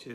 6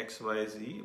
XYZ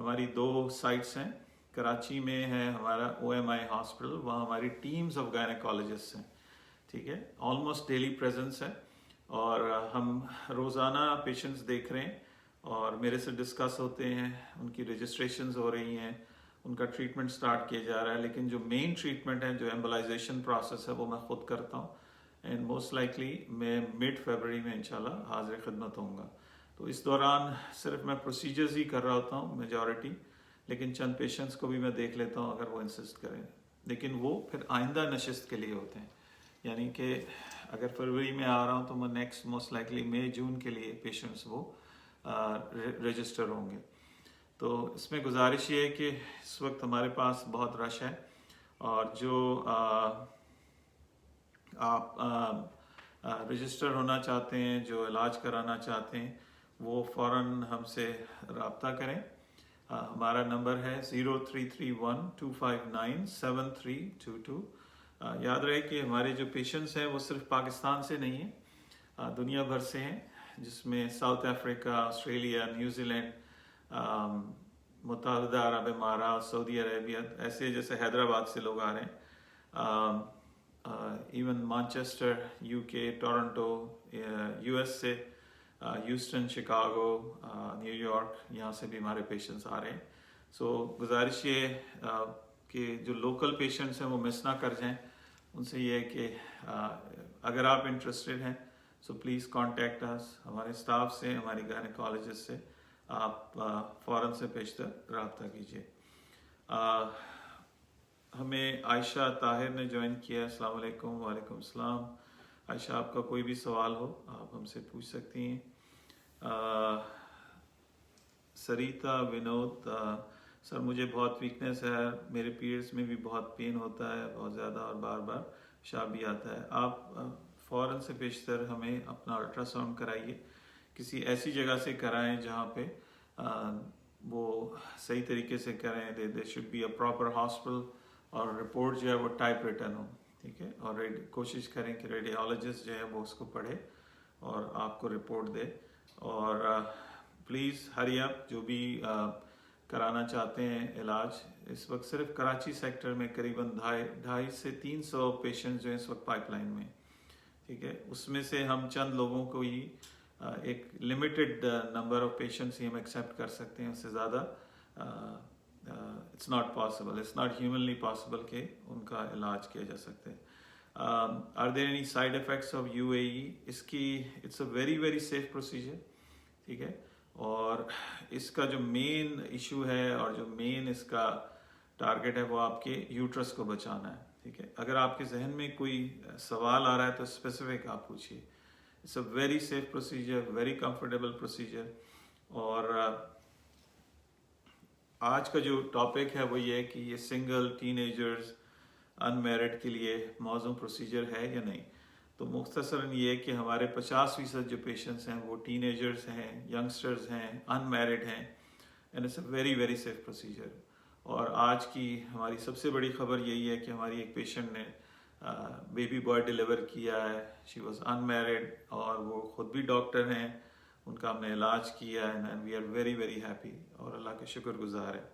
ہماری 2 sites ہیں. کراچی میں ہے ہمارا OMI ہاسپٹل, وہاں ہماری ٹیمز آف گائنیکالوجسٹ ہیں, ٹھیک ہے, آلموسٹ ڈیلی پریزنس ہے, اور ہم روزانہ پیشنٹس دیکھ رہے ہیں اور میرے سے ڈسکس ہوتے ہیں, ان کی رجسٹریشنز ہو رہی ہیں, ان کا ٹریٹمنٹ سٹارٹ کیا جا رہا ہے. لیکن جو مین ٹریٹمنٹ ہے, جو ایمبلائزیشن پروسیس ہے, وہ میں خود کرتا ہوں, اینڈ موسٹ لائکلی میں مڈ فیبرری میں انشاءاللہ حاضر خدمت ہوں گا. تو اس دوران صرف میں پروسیجرز ہی کر رہا ہوتا ہوں میجورٹی, لیکن چند پیشنٹس کو بھی میں دیکھ لیتا ہوں اگر وہ انسسٹ کریں, لیکن وہ پھر آئندہ نشست کے لیے ہوتے ہیں. یعنی کہ اگر فروری میں آ رہا ہوں تو میں نیکسٹ موسٹ لائکلی مئی جون کے لیے پیشنٹس وہ رجسٹر ہوں گے. تو اس میں گزارش یہ ہے کہ اس وقت ہمارے پاس بہت رش ہے, اور جو آپ رجسٹر ہونا چاہتے ہیں, جو علاج کرانا چاہتے ہیں, وہ فوراً ہم سے رابطہ کریں. ہمارا نمبر ہے 0331-259-7322. یاد رہے کہ ہمارے جو پیشنٹس ہیں وہ صرف پاکستان سے نہیں ہیں, دنیا بھر سے ہیں, جس میں South Africa, Australia, New Zealand, متحدہ عرب امارات, سعودی عربیہ, ایسے جیسے حیدرآباد سے لوگ آ رہے ہیں, even Manchester, UK, Toronto, US سے, ہیوسٹن, شکاگو, نیو یارک, یہاں سے بھی ہمارے پیشنٹس آ رہے ہیں. سو گزارش یہ کہ جو لوکل پیشنٹس ہیں وہ مس نہ کر جائیں. ان سے یہ ہے کہ اگر آپ انٹرسٹڈ ہیں سو پلیز کانٹیکٹ اس, ہمارے اسٹاف سے, ہماری گائنیکالوجسٹ سے آپ فوراً سے پیشتر رابطہ کیجیے. ہمیں عائشہ طاہر نے جوائن کیا. السلام علیکم. وعلیکم السلام. عائشہ, آپ کا کوئی بھی سوال ہو آپ ہم سے پوچھ سکتی ہیں. سریتا ونود, سر مجھے بہت ویکنس ہے, میرے پیریڈز میں بھی بہت پین ہوتا ہے بہت زیادہ, اور بار بار پیشاب بھی آتا ہے. آپ فوراً سے پیشتر ہمیں اپنا الٹرا ساؤنڈ کرائیے, کسی ایسی جگہ سے کرائیں جہاں پہ وہ صحیح طریقے سے کریں. They should be a proper hospital, اور رپورٹ جو ہے وہ ٹائپ ریٹن ہو, ٹھیک ہے. اور کوشش کریں کہ ریڈیالوجسٹ جو ہے وہ اس کو پڑھے اور آپ کو رپورٹ دے. اور پلیز ہری اپ, جو بھی کرانا چاہتے ہیں علاج. اس وقت صرف کراچی سیکٹر میں قریباً 250 سے 300 پیشنٹ جو ہیں اس وقت پائپ لائن میں, ٹھیک ہے. اس میں سے ہم چند لوگوں کو ہی, ایک لمیٹڈ نمبر آف پیشنٹس ہی ہم ایکسیپٹ کر سکتے ہیں, اس سے زیادہ it's not possible, it's not humanly possible کہ ان کا علاج کیا جا سکتے. Are there any side effects of UAE؟ اس کی it's a very very safe procedure, ٹھیک ہے. اور اس کا جو مین ایشو ہے اور جو مین اس کا ٹارگٹ ہے وہ آپ کے یوٹرس کو بچانا ہے, ٹھیک ہے. اگر آپ کے ذہن میں کوئی سوال آ رہا ہے تو اسپیسیفک آپ پوچھیے. It's a very safe procedure, very comfortable procedure. اور آج کا جو ٹاپک ہے وہ یہ ہے کہ یہ single, ten agers, in married کے لیے موزوں پروسیجر ہے یا نہیں. تو مختصراً یہ ہے کہ ہمارے 50% جو پیشنٹس ہیں وہ ٹین ایجرز ہیں, ینگسٹرز ہیں, ان میرڈ ہیں, and it's a very very safe procedure. اور آج کی ہماری سب سے بڑی خبر یہی ہے کہ ہماری ایک پیشنٹ نے بیبی بوائے ڈیلیور کیا ہے. شی واز ان میرڈ, اور وہ خود بھی ڈاکٹر ہیں, ان کا ہم نے علاج کیا ہے, and we are very very happy, اور اللہ کے شکر گزار ہے.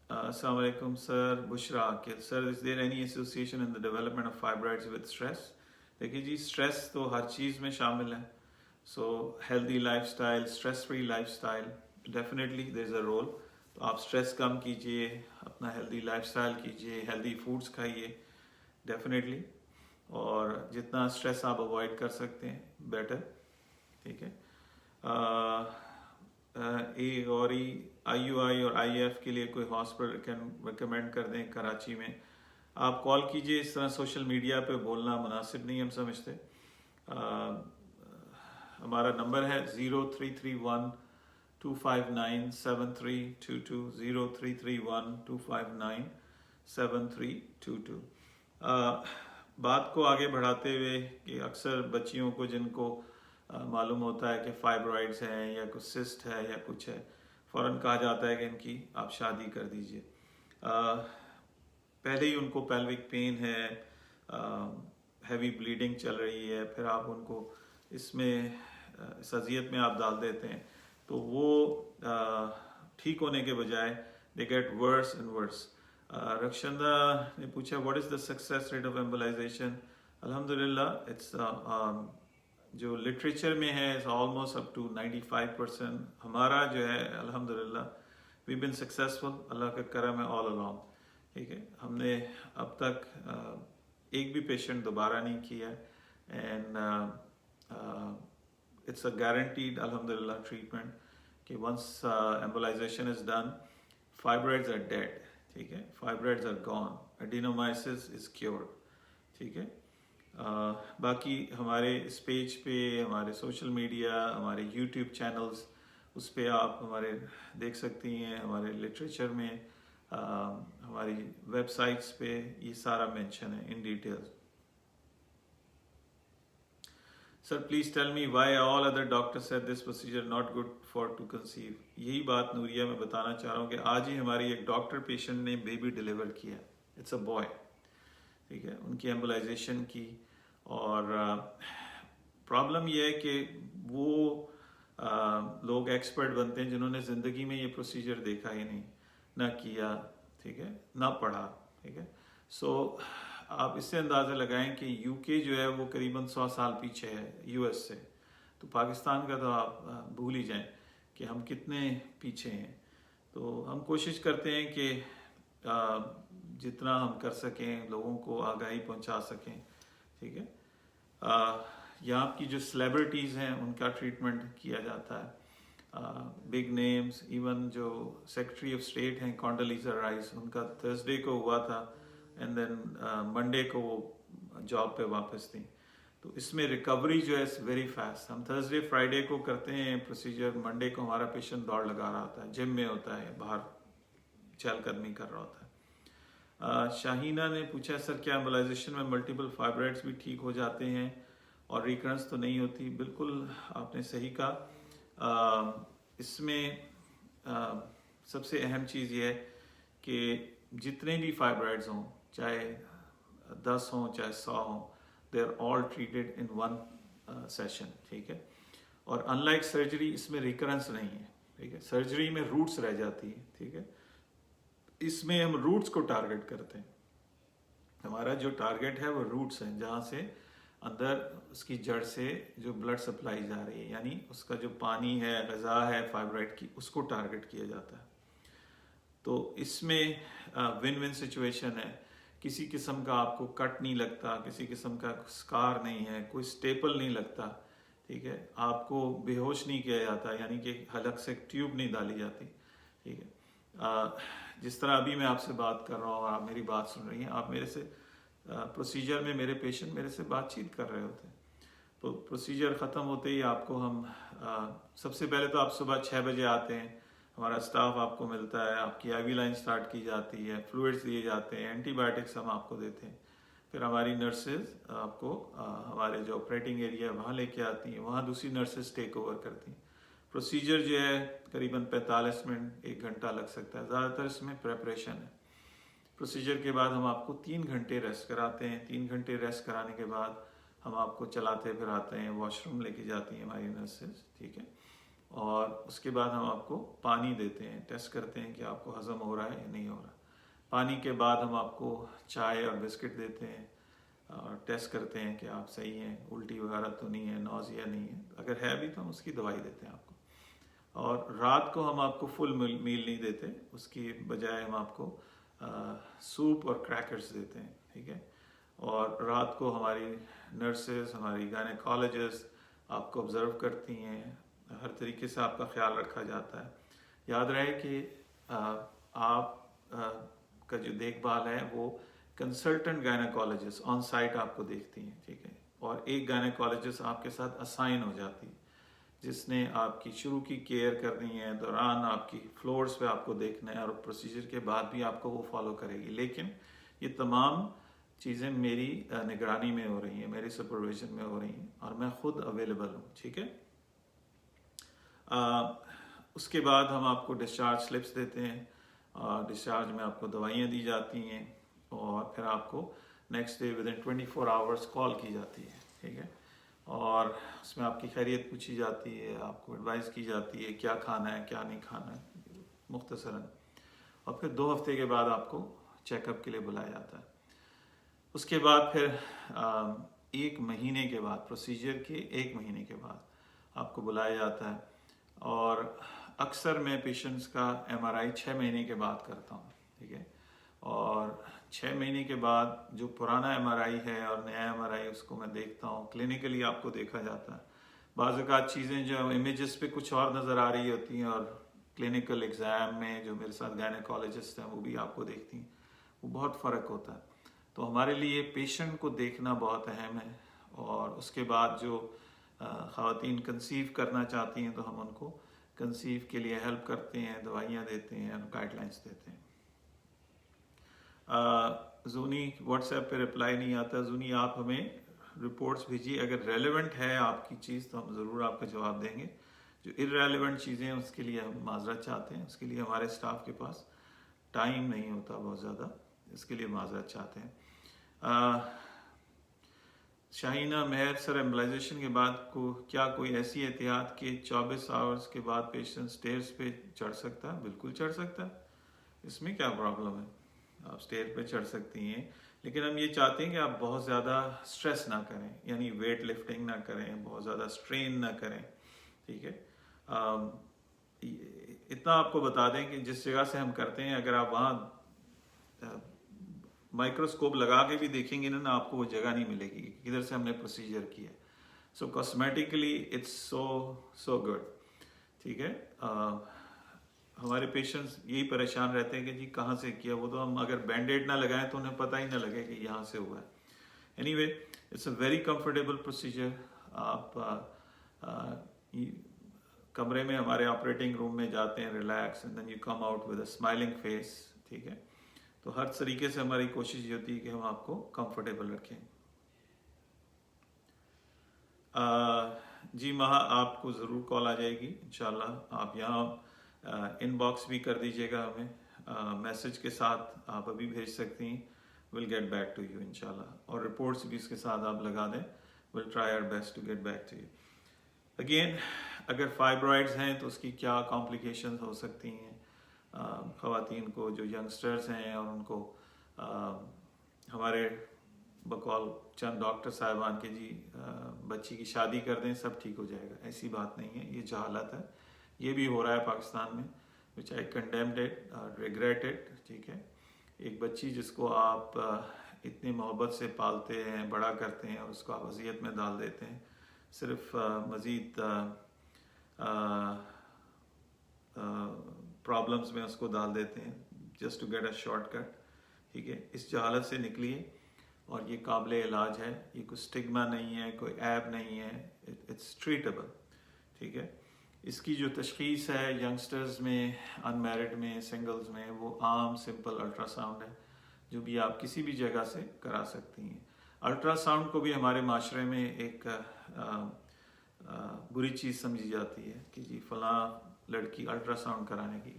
السلام علیکم sir. Bushra Aqil, sir is there any association in the development of fibroids with stress? دیکھیے جی, اسٹریس تو ہر چیز میں شامل ہے. So healthy life style, stress free life style, definitely there is a role. تو آپ اسٹریس کم کیجیے, اپنا ہیلدی لائف اسٹائل کیجیے, ہیلدی فوڈس کھائیے ڈیفینیٹلی, اور جتنا اسٹریس آپ اوائڈ کر سکتے ہیں بیٹر, ٹھیک ہے. غوری, IUI اور IF کے لیے کوئی ہاسپٹل ریکمینڈ کر دیں کراچی میں. آپ کال کیجیے, اس طرح سوشل میڈیا پہ بولنا مناسب نہیں ہم سمجھتے. ہمارا نمبر ہے 0331-259-7322, 0331-259-7322. بات کو آگے بڑھاتے ہوئے کہ اکثر بچیوں کو جن کو معلوم ہوتا ہے کہ فائبرائڈز ہیں یا کچھ سسٹ ہے یا کچھ ہے, فوراً کہا جاتا ہے کہ ان کی آپ شادی کر دیجئے. پہلے ہی ان کو پیلوک پین ہے, ہیوی بلیڈنگ چل رہی ہے, پھر آپ ان کو اس میں اس اذیت میں آپ ڈال دیتے ہیں. تو وہ ٹھیک ہونے کے بجائے دے گیٹ ورس اینڈ ورس. رکشندہ نے پوچھا what is the success rate of embolization. الحمدللہ اٹس جو لٹریچر میں ہے آلموسٹ اپ ٹو 95%. ہمارا جو ہے الحمدللہ وی بن سکسیزفل, اللہ کا کرم ہے آل along. ٹھیک ہے, ہم نے اب تک ایک بھی پیشنٹ دوبارہ نہیں کیا, اینڈ اٹس اے گارنٹیڈ الحمدللہ ٹریٹمنٹ کہ once embolization is done fibroids are dead. ٹھیک ہے, fibroids are gone, adenomyosis is cured. ٹھیک ہے, باقی ہمارے اس پیج پہ, ہمارے سوشل میڈیا, ہمارے یوٹیوب چینلز, اس پہ آپ ہمارے دیکھ سکتی ہیں. ہمارے لٹریچر میں, ہماری ویب سائٹس پہ یہ سارا مینشن ہے in details. Sir please tell me why all other doctor said this procedure not good for to conceive. یہی بات نوریہ میں بتانا چاہ رہا ہوں کہ آج ہی ہماری ایک ڈاکٹر پیشنٹ نے بیبی ڈیلیور کیا, اٹس اے بوائے. ٹھیک ہے, ان کی ایمبولائزیشن کی, اور پرابلم یہ ہے کہ وہ لوگ ایکسپرٹ بنتے ہیں جنہوں نے زندگی میں یہ پروسیجر دیکھا ہی نہیں, نہ کیا, ٹھیک ہے, نہ پڑھا. ٹھیک ہے, سو آپ اس سے اندازہ لگائیں کہ یو کے جو ہے وہ قریباً 100 سال پیچھے ہے یو ایس سے, تو پاکستان کا تو آپ بھول ہی جائیں کہ ہم کتنے پیچھے ہیں. تو ہم کوشش کرتے ہیں کہ جتنا ہم کر سکیں لوگوں کو آگاہی پہنچا سکیں. ٹھیک ہے, یہاں کی جو سیلیبریٹیز ہیں ان کا ٹریٹمنٹ کیا جاتا ہے, بگ نیمز, ایون جو سیکرٹری آف اسٹیٹ ہیں کانڈولیزا رائس, ان کا تھرسڈے کو ہوا تھا, اینڈ دین منڈے کو وہ جاب پہ واپس تھیں. تو اس میں ریکوری جو ہے ویری فاسٹ. ہم تھرسڈے فرائیڈے کو کرتے ہیں پروسیجر, منڈے کو ہمارا پیشنٹ دوڑ لگا رہا ہوتا ہے, جم میں ہوتا ہے, باہر چہل قدمی کر رہا ہوتا ہے. شاہینہ نے پوچھا سر کیا ایمبولائزیشن میں ملٹیپل فائبرائڈس بھی ٹھیک ہو جاتے ہیں اور ریکرنس تو نہیں ہوتی؟ بالکل آپ نے صحیح کہا. اس میں سب سے اہم چیز یہ ہے کہ جتنے بھی فائبرائڈز ہوں, چاہے 10 ہوں چاہے 100 ہوں, they are all treated in one session. ٹھیک ہے, اور ان لائک سرجری اس میں ریکرنس نہیں ہے. ٹھیک ہے, سرجری میں روٹس رہ جاتی ہیں. ٹھیک ہے, اس میں ہم روٹس کو ٹارگٹ کرتے ہیں. ہمارا جو ٹارگٹ ہے وہ روٹس ہیں, جہاں سے اندر اس کی جڑ سے جو بلڈ سپلائی جا رہی ہے, یعنی اس کا جو پانی ہے, غذا ہے فائبرائڈ کی, اس کو ٹارگٹ کیا جاتا ہے. تو اس میں ون ون سچویشن ہے. کسی قسم کا آپ کو کٹ نہیں لگتا, کسی قسم کا سکار نہیں ہے, کوئی سٹیپل نہیں لگتا. ٹھیک ہے, آپ کو بے ہوش نہیں کیا جاتا, یعنی کہ حلق سے ٹیوب نہیں ڈالی جاتی. ٹھیک ہے, جس طرح ابھی میں آپ سے بات کر رہا ہوں اور آپ میری بات سن رہی ہیں, آپ میرے سے پروسیجر میں میرے پیشنٹ میرے سے بات چیت کر رہے ہوتے ہیں. تو پروسیجر ختم ہوتے ہی آپ کو ہم سب سے پہلے تو آپ صبح 6 بجے آتے ہیں, ہمارا اسٹاف آپ کو ملتا ہے, آپ کی آئی وی لائن سٹارٹ کی جاتی ہے, فلوئڈز دیے جاتے ہیں, اینٹی بایوٹکس ہم آپ کو دیتے ہیں. پھر ہماری نرسز آپ کو ہمارے جو آپریٹنگ ایریا ہے وہاں لے کے آتی ہیں, وہاں دوسری نرسز ٹیک اوور کرتی ہیں. پروسیجر جو ہے قریباً 45 منٹ 1 گھنٹہ لگ سکتا ہے, زیادہ تر اس میں پریپریشن ہے. پروسیجر کے بعد ہم آپ کو 3 گھنٹے ریسٹ کراتے ہیں. 3 گھنٹے ریسٹ کرانے کے بعد ہم آپ کو چلاتے پھر آتے ہیں, واش روم لے کے جاتی ہیں ہماری نرسز. ٹھیک ہے, اور اس کے بعد ہم آپ کو پانی دیتے ہیں, ٹیسٹ کرتے ہیں کہ آپ کو ہضم ہو رہا ہے یا نہیں ہو رہا. پانی کے بعد ہم آپ کو چائے اور بسکٹ دیتے ہیں, اور ٹیسٹ کرتے ہیں کہ آپ صحیح ہیں, الٹی وغیرہ تو نہیں ہے, نوزیا نہیں ہے, اگر ہے بھی تو ہم اس کی دوائی دیتے ہیں آپ کو. اور رات کو ہم آپ کو فل میل نہیں دیتے, اس کی بجائے ہم آپ کو سوپ اور کریکرز دیتے ہیں. ٹھیک ہے, اور رات کو ہماری نرسز, ہماری گائنیکالوجسٹ آپ کو آبزرو کرتی ہیں, ہر طریقے سے آپ کا خیال رکھا جاتا ہے. یاد رہے کہ آپ کا جو دیکھ بھال ہے وہ کنسلٹنٹ گائنیکالوجسٹ آن سائٹ آپ کو دیکھتی ہیں. ٹھیک ہے, اور ایک گائنیکالوجسٹ آپ کے ساتھ اسائن ہو جاتی ہے, جس نے آپ کی شروع کی کیئر کرنی ہے, دوران آپ کی فلورز پہ آپ کو دیکھنا ہے, اور پروسیجر کے بعد بھی آپ کو وہ فالو کرے گی. لیکن یہ تمام چیزیں میری نگرانی میں ہو رہی ہیں, میری سپرویژن میں ہو رہی ہیں, اور میں خود اویلیبل ہوں. ٹھیک ہے, اس کے بعد ہم آپ کو ڈسچارج سلپس دیتے ہیں, اور ڈسچارج میں آپ کو دوائیاں دی جاتی ہیں, اور پھر آپ کو نیکسٹ ڈے ودن 24 آورس کال کی جاتی ہے. ٹھیک ہے, اور اس میں آپ کی خیریت پوچھی جاتی ہے، آپ کو ایڈوائز کی جاتی ہے کیا کھانا ہے کیا نہیں کھانا ہے مختصراً، اور پھر 2 ہفتے کے بعد آپ کو چیک اپ کے لیے بلایا جاتا ہے. اس کے بعد پھر 1 مہینے کے بعد، پروسیجر کے 1 مہینے کے بعد آپ کو بلایا جاتا ہے. اور اکثر میں پیشنٹس کا MRI 6 مہینے کے بعد کرتا ہوں، ٹھیک ہے. اور 6 مہینے کے بعد جو پرانا MRI ہے اور نیا MRI اس کو میں دیکھتا ہوں، کلینکلی آپ کو دیکھا جاتا ہے. بعض اوقات چیزیں جو امیجز پہ کچھ اور نظر آ رہی ہوتی ہیں، اور کلینکل ایگزام میں جو میرے ساتھ گائنیکالوجسٹ ہیں وہ بھی آپ کو دیکھتی ہیں، وہ بہت فرق ہوتا ہے. تو ہمارے لیے پیشنٹ کو دیکھنا بہت اہم ہے. اور اس کے بعد جو خواتین کنسیو کرنا چاہتی ہیں تو ہم ان کو کنسیو کے لیے ہیلپ کرتے ہیں، دوائیاں دیتے ہیں، گائیڈ لائنس دیتے ہیں. زونی واٹس ایپ پہ رپلائی نہیں آتا. زونی آپ ہمیں رپورٹس بھیجیے، اگر ریلیونٹ ہے آپ کی چیز تو ہم ضرور آپ کا جواب دیں گے. جو ارریلیونٹ چیزیں ہیں اس کے لیے ہم معذرت چاہتے ہیں، اس کے لیے ہمارے اسٹاف کے پاس ٹائم نہیں ہوتا بہت زیادہ، اس کے لیے معذرت چاہتے ہیں. شاہینہ مہر سر، ایمبلائزیشن کے بعد کیا کوئی ایسی احتیاط کہ 24 آورس کے بعد پیشنٹ سٹیئرز پہ چڑھ سکتا ہے؟ بالکل چڑھ سکتا ہے، اس میں کیا پرابلم ہے، آپ سٹیئر پہ چڑھ سکتی ہیں. لیکن ہم یہ چاہتے ہیں کہ آپ بہت زیادہ سٹریس نہ کریں، یعنی ویٹ لفٹنگ نہ کریں، بہت زیادہ سٹرین نہ کریں، ٹھیک ہے. اتنا آپ کو بتا دیں کہ جس جگہ سے ہم کرتے ہیں، اگر آپ وہاں مائکروسکوپ لگا کے بھی دیکھیں گے نا، آپ کو وہ جگہ نہیں ملے گی کدھر سے ہم نے پروسیجر کیا. سو کاسمیٹکلی اٹس سو گڈ، ٹھیک ہے. ہمارے پیشنٹس یہی پریشان رہتے ہیں کہ جی کہاں سے کیا، وہ تو ہم اگر بینڈیڈ نہ لگائیں تو انہیں پتہ ہی نہ لگے کہ یہاں سے ہوا ہے. Anyway it's a very comfortable procedure. آپ کمرے میں ہمارے آپریٹنگ روم میں جاتے ہیں relax, and then you come out with a smiling face, ٹھیک ہے. تو ہر طریقے سے ہماری کوشش یہ ہوتی ہے کہ ہم آپ کو کمفرٹیبل رکھیں. جی مہا، آپ کو ضرور کال آ جائے گی انشاءاللہ. آپ یہاں ان باکس بھی کر دیجیے گا ہمیں، میسج کے ساتھ آپ ابھی بھیج سکتی ہیں. Will get back to you انشاءاللہ. اور رپورٹس بھی اس کے ساتھ آپ لگا دیں. Will try our best to get back to you. Again اگر فائبرائڈز ہیں تو اس کی کیا کمپلیکیشنز ہو سکتی ہیں خواتین کو جو ینگسٹرز ہیں، اور ان کو ہمارے بقول چند ڈاکٹر صاحبان کے جی بچی کی شادی کر دیں سب ٹھیک ہو جائے گا، ایسی بات نہیں ہے. یہ جہالت ہے، یہ بھی ہو رہا ہے پاکستان میں، which I condemned it, regret it. ٹھیک ہے. ایک بچی جس کو آپ اتنی محبت سے پالتے ہیں، بڑا کرتے ہیں، اور اس کو آپ اذیت میں ڈال دیتے ہیں، صرف مزید پرابلمس میں اس کو ڈال دیتے ہیں، just to get a shortcut. ٹھیک ہے. اس جہالت سے نکلیے، اور یہ قابل علاج ہے. یہ کوئی اسٹگما نہیں ہے، کوئی عیب نہیں ہے، اٹس ٹریٹیبل. ٹھیک ہے. اس کی جو تشخیص ہے ینگسٹرز میں، ان میرڈ میں، سنگلز میں، وہ عام سمپل الٹرا ساؤنڈ ہے، جو بھی آپ کسی بھی جگہ سے کرا سکتی ہیں. الٹرا ساؤنڈ کو بھی ہمارے معاشرے میں ایک بری چیز سمجھی جاتی ہے کہ جی فلاں لڑکی الٹرا ساؤنڈ کرانے کی.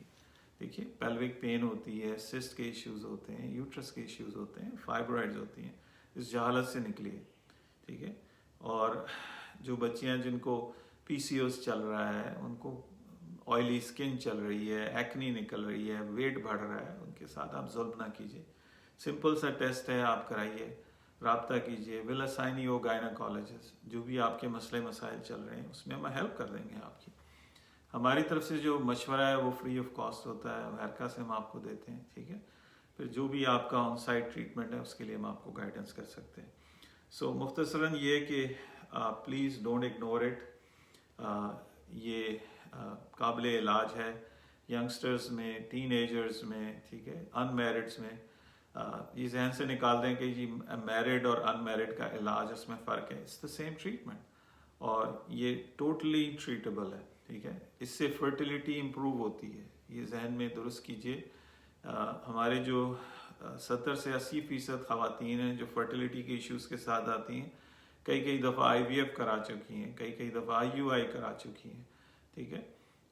دیکھیے پیلوک پین ہوتی ہے، سسٹ کے ایشوز ہوتے ہیں، یوٹرس کے ایشوز ہوتے ہیں، فائبرائڈز ہوتی ہیں. اس جہالت سے نکلیے. ٹھیک ہے. اور جو بچیاں جن کو PCOS چل رہا ہے، ان کو آئلی اسکن چل رہی ہے، ایکنی نکل رہی ہے، ویٹ بڑھ رہا ہے، ان کے ساتھ آپ ظلم نہ کیجیے. سمپل سا ٹیسٹ ہے، آپ کرائیے، رابطہ کیجیے. Will assign you gynaecologist. جو بھی آپ کے مسئلے مسائل چل رہے ہیں اس میں ہم ہیلپ کر دیں گے آپ کی. ہماری طرف سے جو مشورہ ہے وہ فری آف کاسٹ ہوتا ہے، امریکہ سے ہم آپ کو دیتے ہیں. ٹھیک ہے. پھر جو بھی آپ کا آن سائٹ ٹریٹمنٹ ہے اس کے لیے ہم آپ کو گائیڈنس کر سکتے ہیں. سو مختصراً یہ کہ پلیز ڈونٹ اگنور اٹ. یہ قابل علاج ہے ینگسٹرز میں، ٹین ایجرز میں، ٹھیک ہے، ان میرڈس میں. یہ ذہن سے نکال دیں کہ جی میرڈ اور ان میرڈ کا علاج اس میں فرق ہے. اٹس دا سیم ٹریٹمنٹ، اور یہ ٹوٹلی ٹریٹیبل ہے. ٹھیک ہے. اس سے فرٹیلیٹی امپروو ہوتی ہے، یہ ذہن میں درست کیجیے. ہمارے جو 70 سے 80% خواتین ہیں جو فرٹیلیٹی کے ایشوز کے ساتھ آتی ہیں، کئی دفعہ IVF کرا چکی ہیں، کئی دفعہ IUI کرا چکی ہیں. ٹھیک ہے.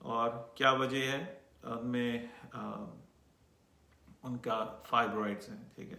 اور کیا وجہ ہے ان میں؟ ان کا فائبرائڈز ہیں. ٹھیک ہے.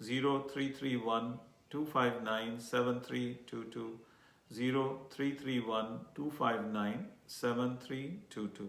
0331-259-7322, 0331-259-7322।